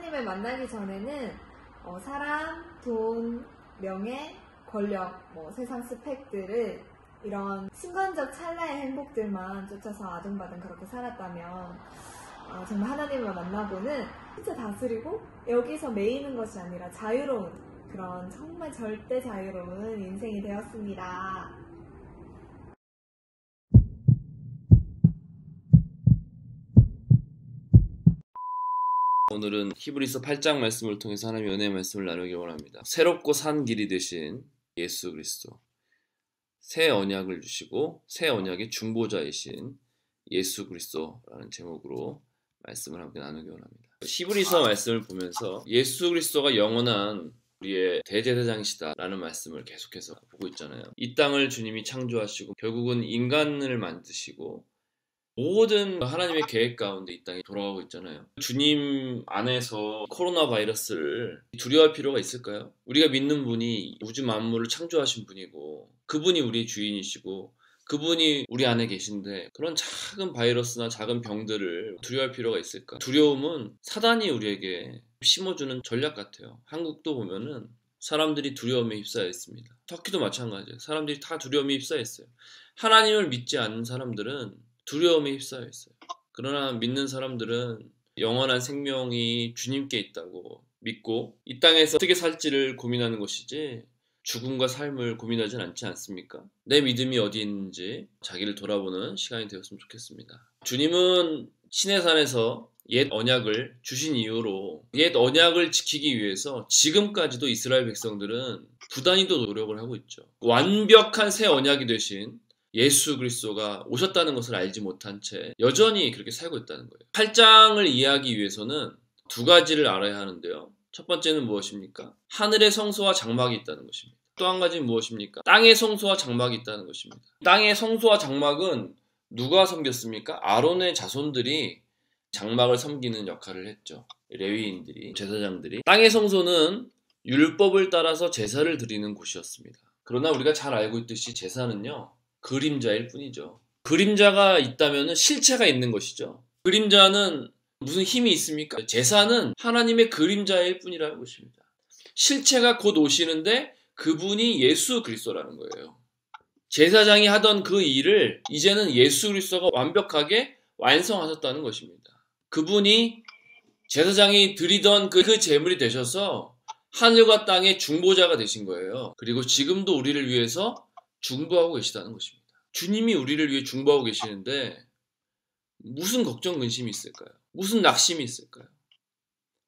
하나님을 만나기 전에는 사람, 돈, 명예, 권력, 세상 스펙들을 이런 순간적 찰나의 행복들만 쫓아서 아둥바둥 그렇게 살았다면 정말 하나님을 만나고는 진짜 다스리고 여기서 매이는 것이 아니라 자유로운 그런 정말 절대 자유로운 인생이 되었습니다. 오늘은 히브리서 8장 말씀을 통해서 하나님의 은혜의 말씀을 나누기 원합니다. 새롭고 산 길이 되신 예수 그리스도, 새 언약을 주시고 새 언약의 중보자이신 예수 그리스도라는 제목으로 말씀을 함께 나누기 원합니다. 히브리서 말씀을 보면서 예수 그리스도가 영원한 우리의 대제사장이시다라는 말씀을 계속해서 보고 있잖아요. 이 땅을 주님이 창조하시고 결국은 인간을 만드시고 모든 하나님의 계획 가운데 이 땅이 돌아가고 있잖아요. 주님 안에서 코로나 바이러스를 두려워할 필요가 있을까요? 우리가 믿는 분이 우주 만물을 창조하신 분이고 그분이 우리의 주인이시고 그분이 우리 안에 계신데 그런 작은 바이러스나 작은 병들을 두려워할 필요가 있을까? 두려움은 사단이 우리에게 심어주는 전략 같아요. 한국도 보면은 사람들이 두려움에 휩싸여 있습니다. 터키도 마찬가지예요. 사람들이 다 두려움에 휩싸여 있어요. 하나님을 믿지 않는 사람들은 두려움에 휩싸여 있어요. 그러나 믿는 사람들은 영원한 생명이 주님께 있다고 믿고 이 땅에서 어떻게 살지를 고민하는 것이지 죽음과 삶을 고민하진 않지 않습니까? 내 믿음이 어디 있는지 자기를 돌아보는 시간이 되었으면 좋겠습니다. 주님은 시내산에서 옛 언약을 주신 이후로 옛 언약을 지키기 위해서 지금까지도 이스라엘 백성들은 부단히도 노력을 하고 있죠. 완벽한 새 언약이 되신 예수 그리스도가 오셨다는 것을 알지 못한 채 여전히 그렇게 살고 있다는 거예요. 8장을 이해하기 위해서는 두 가지를 알아야 하는데요. 첫 번째는 무엇입니까? 하늘의 성소와 장막이 있다는 것입니다. 또 한 가지는 무엇입니까? 땅의 성소와 장막이 있다는 것입니다. 땅의 성소와 장막은 누가 섬겼습니까? 아론의 자손들이 장막을 섬기는 역할을 했죠. 레위인들이, 제사장들이. 땅의 성소는 율법을 따라서 제사를 드리는 곳이었습니다. 그러나 우리가 잘 알고 있듯이 제사는요, 그림자일 뿐이죠. 그림자가 있다면 실체가 있는 것이죠. 그림자는 무슨 힘이 있습니까? 제사는 하나님의 그림자일 뿐이라는 것입니다. 실체가 곧 오시는데 그분이 예수 그리스도라는 거예요. 제사장이 하던 그 일을 이제는 예수 그리스도가 완벽하게 완성하셨다는 것입니다. 그분이 제사장이 드리던 그 제물이 되셔서 하늘과 땅의 중보자가 되신 거예요. 그리고 지금도 우리를 위해서 중보하고 계시다는 것입니다. 주님이 우리를 위해 중보하고 계시는데 무슨 걱정 근심이 있을까요? 무슨 낙심이 있을까요?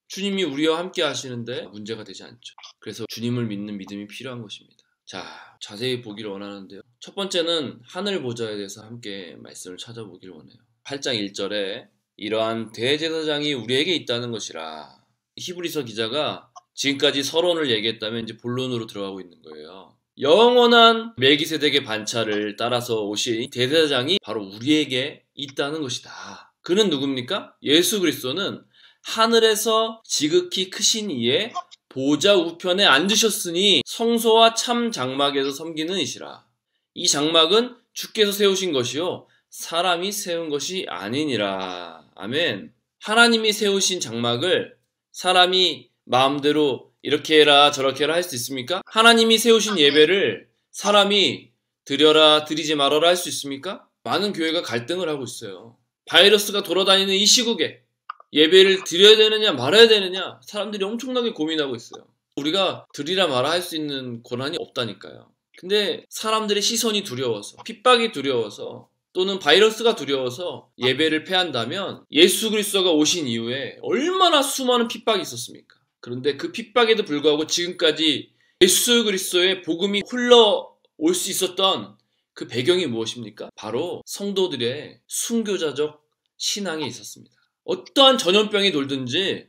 주님이 우리와 함께 하시는데 문제가 되지 않죠. 그래서 주님을 믿는 믿음이 필요한 것입니다. 자, 자세히 보기를 원하는데요. 첫 번째는 하늘 보좌에 대해서 함께 말씀을 찾아보기를 원해요. 8장 1절에 이러한 대제사장이 우리에게 있다는 것이라. 히브리서 기자가 지금까지 서론을 얘기했다면 이제 본론으로 들어가고 있는 거예요. 영원한 멜기세덱의 반차를 따라서 오신 대제사장이 바로 우리에게 있다는 것이다. 그는 누굽니까? 예수 그리스도는 하늘에서 지극히 크신 이의 보좌 우편에 앉으셨으니 성소와 참 장막에서 섬기는 이시라. 이 장막은 주께서 세우신 것이요 사람이 세운 것이 아니니라. 아멘. 하나님이 세우신 장막을 사람이 마음대로 이렇게 해라 저렇게 해라 할 수 있습니까? 하나님이 세우신 예배를 사람이 드려라 드리지 말아라 할 수 있습니까? 많은 교회가 갈등을 하고 있어요. 바이러스가 돌아다니는 이 시국에 예배를 드려야 되느냐 말아야 되느냐 사람들이 엄청나게 고민하고 있어요. 우리가 드리라 말아 할 수 있는 권한이 없다니까요. 근데 사람들의 시선이 두려워서 핍박이 두려워서 또는 바이러스가 두려워서 예배를 패한다면 예수 그리스도가 오신 이후에 얼마나 수많은 핍박이 있었습니까? 그런데 그 핍박에도 불구하고 지금까지 예수 그리스도의 복음이 흘러올 수 있었던 그 배경이 무엇입니까? 바로 성도들의 순교자적 신앙이 있었습니다. 어떠한 전염병이 돌든지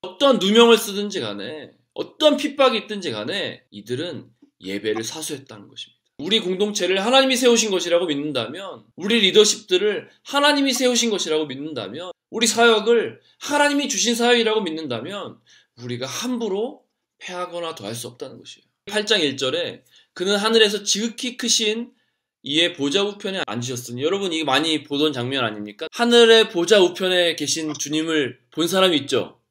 어떠한 누명을 쓰든지 간에 어떠한 핍박이 있든지 간에 이들은 예배를 사수했다는 것입니다. 우리 공동체를 하나님이 세우신 것이라고 믿는다면 우리 리더십들을 하나님이 세우신 것이라고 믿는다면 우리 사역을 하나님이 주신 사역이라고 믿는다면 우리가 함부로 패하거나 더할 수 없다는 것이에요. 8장 1절에 그는 하늘에서 지극히 크신 이의 보좌 우편에 앉으셨으니 여러분 이게 많이 보던 장면 아닙니까? 하늘의 보좌 우편에 계신 주님을 본 사람이 있죠?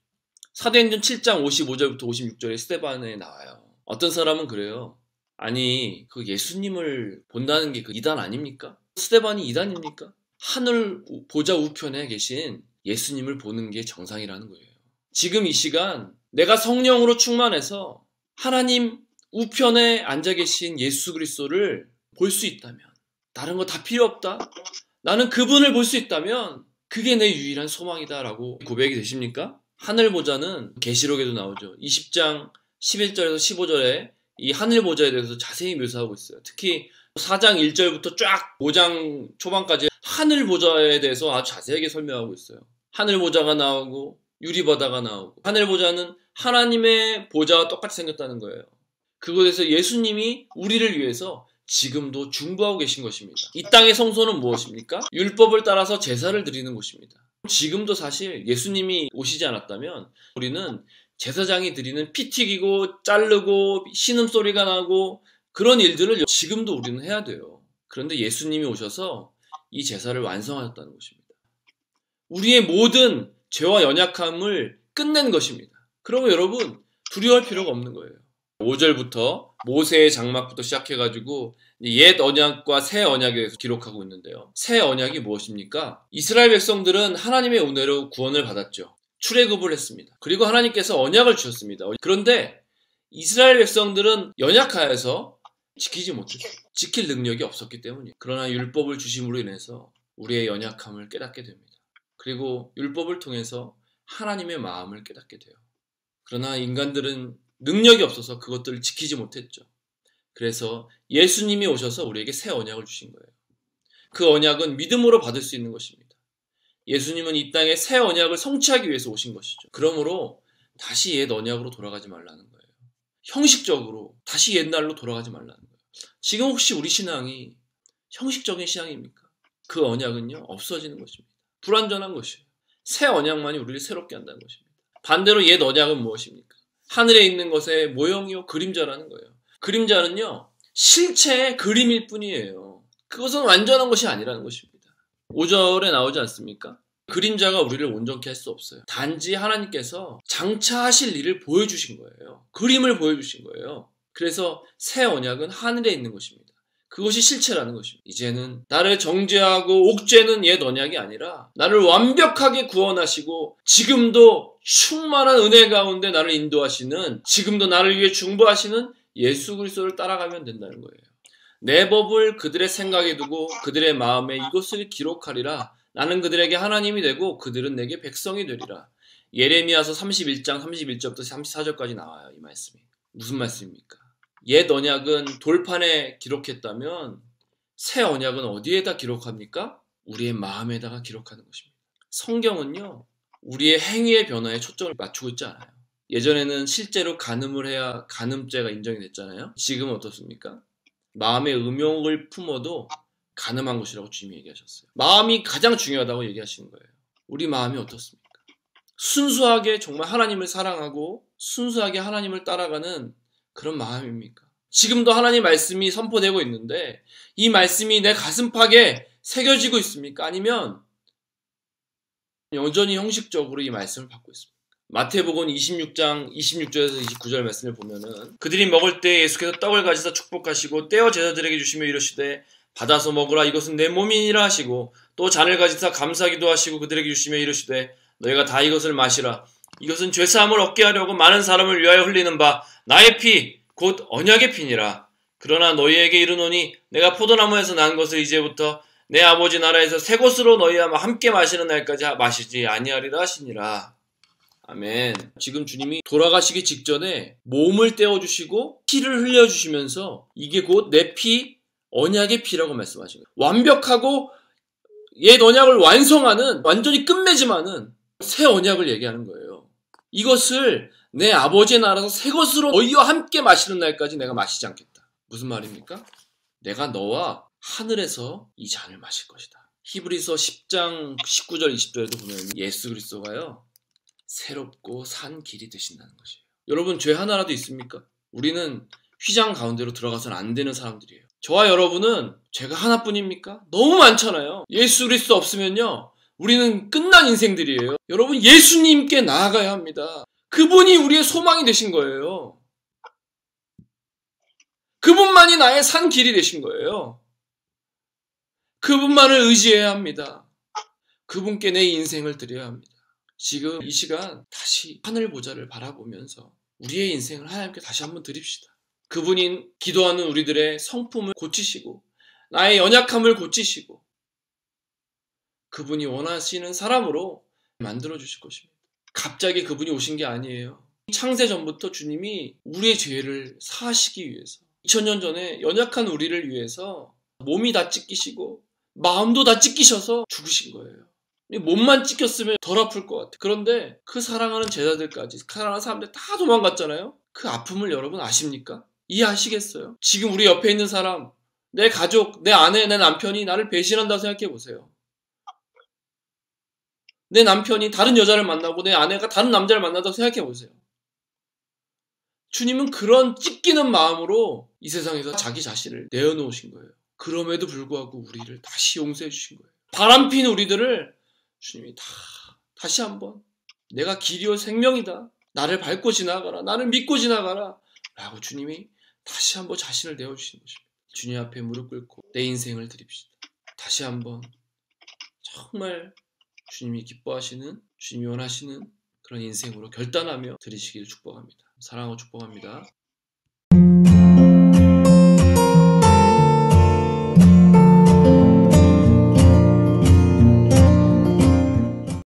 사도행전 7장 55절부터 56절에 스데반에 나와요. 어떤 사람은 그래요. 아니, 그 예수님을 본다는 게 그 이단 아닙니까? 스데반이 이단입니까? 하늘 보좌 우편에 계신 예수님을 보는 게 정상이라는 거예요. 지금 이 시간 내가 성령으로 충만해서 하나님 우편에 앉아 계신 예수 그리스도를 볼 수 있다면, 다른 거 다 필요 없다, 나는 그분을 볼 수 있다면 그게 내 유일한 소망이다라고 고백이 되십니까? 하늘 보좌는 계시록에도 나오죠. 20장 11절에서 15절에 이 하늘 보좌에 대해서 자세히 묘사하고 있어요. 특히 4장 1절부터 쫙 5장 초반까지 하늘 보좌에 대해서 아주 자세하게 설명하고 있어요. 하늘 보좌가 나오고 유리바다가 나오고, 하늘 보좌는 하나님의 보좌와 똑같이 생겼다는 거예요. 그곳에서 예수님이 우리를 위해서 지금도 중보하고 계신 것입니다. 이 땅의 성소는 무엇입니까? 율법을 따라서 제사를 드리는 곳입니다. 지금도 사실 예수님이 오시지 않았다면 우리는 제사장이 드리는 피 튀기고 자르고 신음소리가 나고 그런 일들을 지금도 우리는 해야 돼요. 그런데 예수님이 오셔서 이 제사를 완성하셨다는 것입니다. 우리의 모든 죄와 연약함을 끝낸 것입니다. 그러면 여러분 두려워할 필요가 없는 거예요. 5절부터 모세의 장막부터 시작해가지고 옛 언약과 새 언약에 대해서 기록하고 있는데요. 새 언약이 무엇입니까? 이스라엘 백성들은 하나님의 은혜로 구원을 받았죠. 출애굽을 했습니다. 그리고 하나님께서 언약을 주셨습니다. 그런데 이스라엘 백성들은 연약하여서 지키지 못했어요. 지킬 능력이 없었기 때문이에요. 그러나 율법을 주심으로 인해서 우리의 연약함을 깨닫게 됩니다. 그리고 율법을 통해서 하나님의 마음을 깨닫게 돼요. 그러나 인간들은 능력이 없어서 그것들을 지키지 못했죠. 그래서 예수님이 오셔서 우리에게 새 언약을 주신 거예요. 그 언약은 믿음으로 받을 수 있는 것입니다. 예수님은 이 땅에 새 언약을 성취하기 위해서 오신 것이죠. 그러므로 다시 옛 언약으로 돌아가지 말라는 거예요. 형식적으로 다시 옛날로 돌아가지 말라는 거예요. 지금 혹시 우리 신앙이 형식적인 신앙입니까? 그 언약은요, 없어지는 것입니다. 불완전한 것이에요. 새 언약만이 우리를 새롭게 한다는 것입니다. 반대로 옛 언약은 무엇입니까? 하늘에 있는 것의 모형이요 그림자라는 거예요. 그림자는요 실체의 그림일 뿐이에요. 그것은 완전한 것이 아니라는 것입니다. 5절에 나오지 않습니까? 그림자가 우리를 온전케 할 수 없어요. 단지 하나님께서 장차하실 일을 보여주신 거예요. 그림을 보여주신 거예요. 그래서 새 언약은 하늘에 있는 것입니다. 그것이 실체라는 것입니다. 이제는 나를 정죄하고 옥죄는 옛 언약이 아니라 나를 완벽하게 구원하시고 지금도 충만한 은혜 가운데 나를 인도하시는, 지금도 나를 위해 중보하시는 예수 그리스도를 따라가면 된다는 거예요. 내 법을 그들의 생각에 두고 그들의 마음에 이것을 기록하리라. 나는 그들에게 하나님이 되고 그들은 내게 백성이 되리라. 예레미야서 31장 31절부터 34절까지 나와요. 이 말씀이. 무슨 말씀입니까? 옛 언약은 돌판에 기록했다면 새 언약은 어디에다 기록합니까? 우리의 마음에다가 기록하는 것입니다. 성경은요, 우리의 행위의 변화에 초점을 맞추고 있지 않아요. 예전에는 실제로 간음을 해야 간음죄가 인정이 됐잖아요. 지금은 어떻습니까? 마음의 음욕을 품어도 간음한 것이라고 주님이 얘기하셨어요. 마음이 가장 중요하다고 얘기하시는 거예요. 우리 마음이 어떻습니까? 순수하게 정말 하나님을 사랑하고 순수하게 하나님을 따라가는 그런 마음입니까? 지금도 하나님 말씀이 선포되고 있는데 이 말씀이 내 가슴팍에 새겨지고 있습니까? 아니면 여전히 형식적으로 이 말씀을 받고 있습니까? 마태복음 26장 26절에서 29절 말씀을 보면은 그들이 먹을 때 예수께서 떡을 가지사 축복하시고 떼어 제자들에게 주시며 이르시되 받아서 먹으라 이것은 내 몸이니라 하시고 또 잔을 가지사 감사기도 하시고 그들에게 주시며 이르시되 너희가 다 이것을 마시라 이것은 죄사함을 얻게 하려고 많은 사람을 위하여 흘리는 바 나의 피 곧 언약의 피니라. 그러나 너희에게 이르노니 내가 포도나무에서 난 것을 이제부터 내 아버지 나라에서 새 것으로 너희와 함께 마시는 날까지 마시지 아니하리라 하시니라. 아멘. 지금 주님이 돌아가시기 직전에 몸을 떼어주시고 피를 흘려주시면서 이게 곧 내 피, 언약의 피라고 말씀하신 거예요. 완벽하고 옛 언약을 완성하는, 완전히 끝맺음하는 새 언약을 얘기하는 거예요. 이것을 내 아버지의 나라에서 새 것으로 너희와 함께 마시는 날까지 내가 마시지 않겠다. 무슨 말입니까? 내가 너와 하늘에서 이 잔을 마실 것이다. 히브리서 10장 19절 20절에도 보면 예수 그리스도가요 새롭고 산 길이 되신다는 것이에요. 여러분 죄 하나라도 있습니까? 우리는 휘장 가운데로 들어가서는 안 되는 사람들이에요. 저와 여러분은 죄가 하나뿐입니까? 너무 많잖아요. 예수 그리스도 없으면요 우리는 끝난 인생들이에요. 여러분 예수님께 나아가야 합니다. 그분이 우리의 소망이 되신 거예요. 그분만이 나의 산 길이 되신 거예요. 그분만을 의지해야 합니다. 그분께 내 인생을 드려야 합니다. 지금 이 시간 다시 하늘 보좌를 바라보면서 우리의 인생을 하나님께 다시 한번 드립시다. 그분인 기도하는 우리들의 성품을 고치시고 나의 연약함을 고치시고 그분이 원하시는 사람으로 만들어 주실 것입니다. 갑자기 그분이 오신 게 아니에요. 창세 전부터 주님이 우리의 죄를 사하시기 위해서 2000년 전에 연약한 우리를 위해서 몸이 다 찢기시고 마음도 다 찢기셔서 죽으신 거예요. 몸만 찢겼으면 덜 아플 것 같아. 그런데 그 사랑하는 제자들까지 사랑하는 사람들 다 도망갔잖아요. 그 아픔을 여러분 아십니까? 이해하시겠어요? 지금 우리 옆에 있는 사람, 내 가족, 내 아내, 내 남편이 나를 배신한다고 생각해 보세요. 내 남편이 다른 여자를 만나고 내 아내가 다른 남자를 만난다고 생각해 보세요. 주님은 그런 찢기는 마음으로 이 세상에서 자기 자신을 내어놓으신 거예요. 그럼에도 불구하고 우리를 다시 용서해 주신 거예요. 바람핀 우리들을 주님이 다시 한번 내가 길이요 생명이다. 나를 밟고 지나가라. 나를 믿고 지나가라. 라고 주님이 다시 한번 자신을 내어주신 것입니다. 주님 앞에 무릎 꿇고 내 인생을 드립시다. 다시 한번 정말 주님이 기뻐하시는, 주님이 원하시는 그런 인생으로 결단하며 드리시기를 축복합니다. 사랑하고 축복합니다.